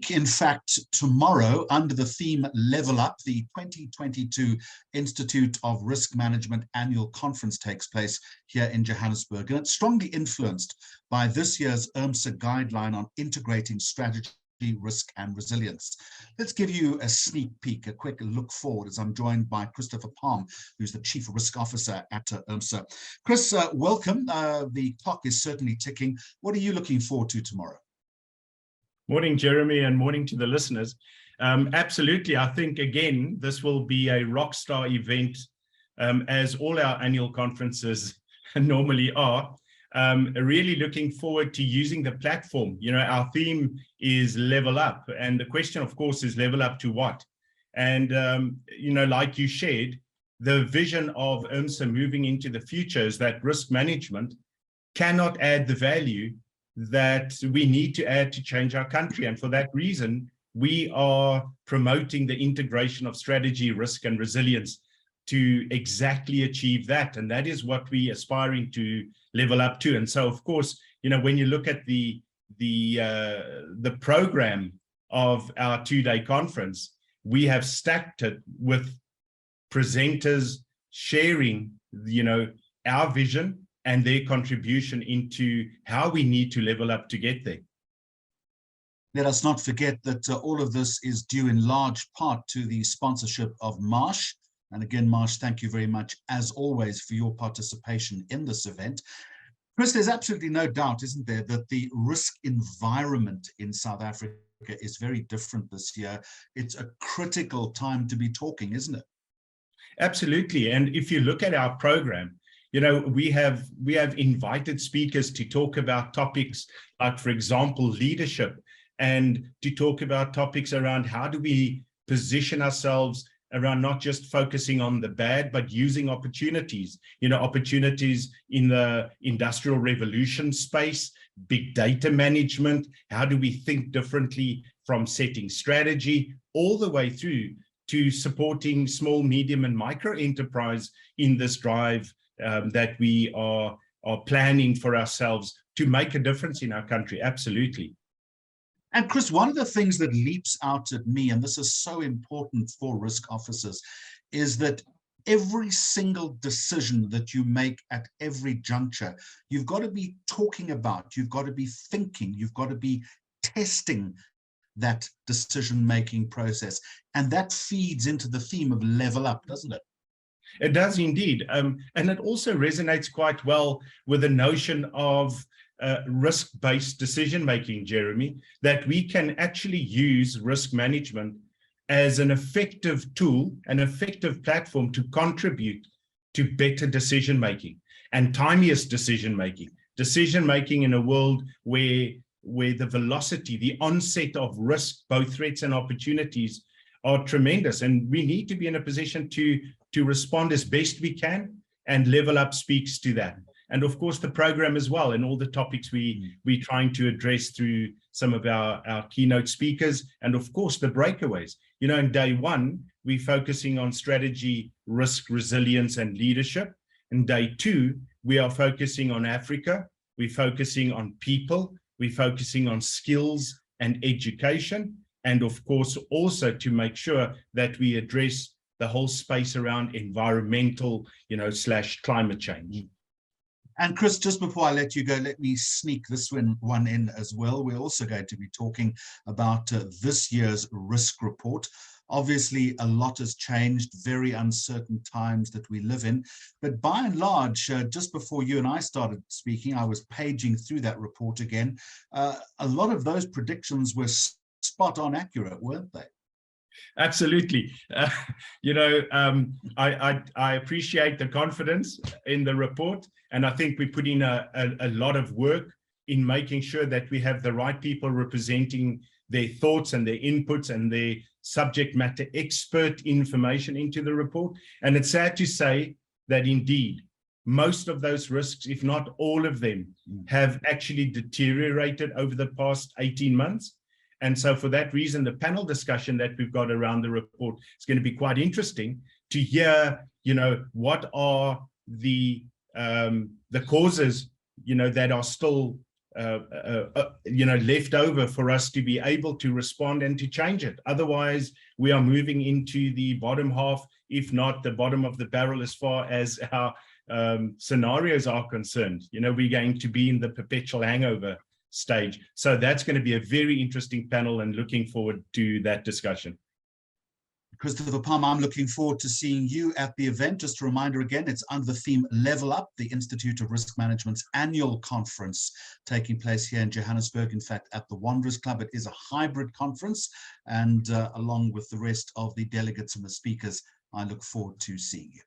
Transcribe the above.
week, in fact, tomorrow, under the theme Level Up, the 2022 Institute of Risk Management Annual Conference takes place here in Johannesburg. And it's strongly influenced by this year's IRMSA guideline on integrating strategy, risk and resilience. Let's give you a sneak peek, a quick look forward, as I'm joined by Christopher Palm, who's the Chief Risk Officer at IRMSA. Chris, welcome. The clock is certainly ticking. What are you looking forward to tomorrow? Morning, Jeremy, and morning to the listeners. Absolutely. I think, again, this will be a rock star event, as all our annual conferences normally are. Really looking forward to using the platform. You know, our theme is level up, and the question, of course, is level up to what? And, you know, like you shared, the vision of IRMSA moving into the future is that risk management cannot add the value that we need to add to change our country. And for that reason, we are promoting the integration of strategy, risk and resilience to exactly achieve that. And that is what we're aspiring to level up to. And so, of course, you know, when you look at the program of our two-day conference, we have stacked it with presenters sharing, you know, our vision and their contribution into how we need to level up to get there. Let us not forget that all of this is due in large part to the sponsorship of Marsh. And again, Marsh, thank you very much, as always, for your participation in this event. Chris, there's absolutely no doubt, isn't there, that the risk environment in South Africa is very different this year. It's a critical time to be talking, isn't it? Absolutely. And if you look at our program, you know, we have invited speakers to talk about topics like, for example, leadership, and to talk about topics around how do we position ourselves around not just focusing on the bad, but using opportunities, you know, opportunities in the industrial revolution space, big data management. How do we think differently from setting strategy all the way through to supporting small, medium and micro enterprise in this drive that we are planning for ourselves to make a difference in our country. Absolutely. And Chris, one of the things that leaps out at me, and this is so important for risk officers, is that every single decision that you make at every juncture, you've got to be talking about, you've got to be thinking, you've got to be testing that decision-making process. And that feeds into the theme of level up, doesn't it? It does indeed. And it also resonates quite well with the notion of risk-based decision-making, Jeremy, that we can actually use risk management as an effective tool, an effective platform to contribute to better decision-making and timiest decision-making in a world where the velocity, the onset of risk, both threats and opportunities, are tremendous. And we need to be in a position to respond as best we can, and Level Up speaks to that. And of course, the program as well, and all the topics we're trying to address through some of our keynote speakers, and of course, the breakaways. You know, in day one, we're focusing on strategy, risk, resilience, and leadership. In day two, we are focusing on Africa. We're focusing on people. We're focusing on skills and education. And of course, also to make sure that we address the whole space around environmental, you know, / climate change. And Chris, just before I let you go, let me sneak this one in as well. We're also going to be talking about this year's risk report. Obviously, a lot has changed, very uncertain times that we live in. But by and large, just before you and I started speaking, I was paging through that report again. A lot of those predictions were spot on accurate, weren't they? Absolutely. You know, I appreciate the confidence in the report, and I think we put in a lot of work in making sure that we have the right people representing their thoughts and their inputs and their subject matter expert information into the report. And it's sad to say that indeed, most of those risks, if not all of them, have actually deteriorated over the past 18 months. And so for that reason, the panel discussion that we've got around the report is going to be quite interesting to hear, you know, what are the causes, you know, that are still left over for us to be able to respond and to change it. Otherwise, we are moving into the bottom half, if not the bottom of the barrel, as far as our scenarios are concerned. We're going to be in the perpetual hangover stage. So that's going to be a very interesting panel, and looking forward to that discussion. Christopher Palmer, I'm looking forward to seeing you at the event. Just a reminder again, it's under the theme Level Up, the Institute of Risk Management's annual conference taking place here in Johannesburg. In fact, at the Wanderers Club, it is a hybrid conference, and along with the rest of the delegates and the speakers, I look forward to seeing you.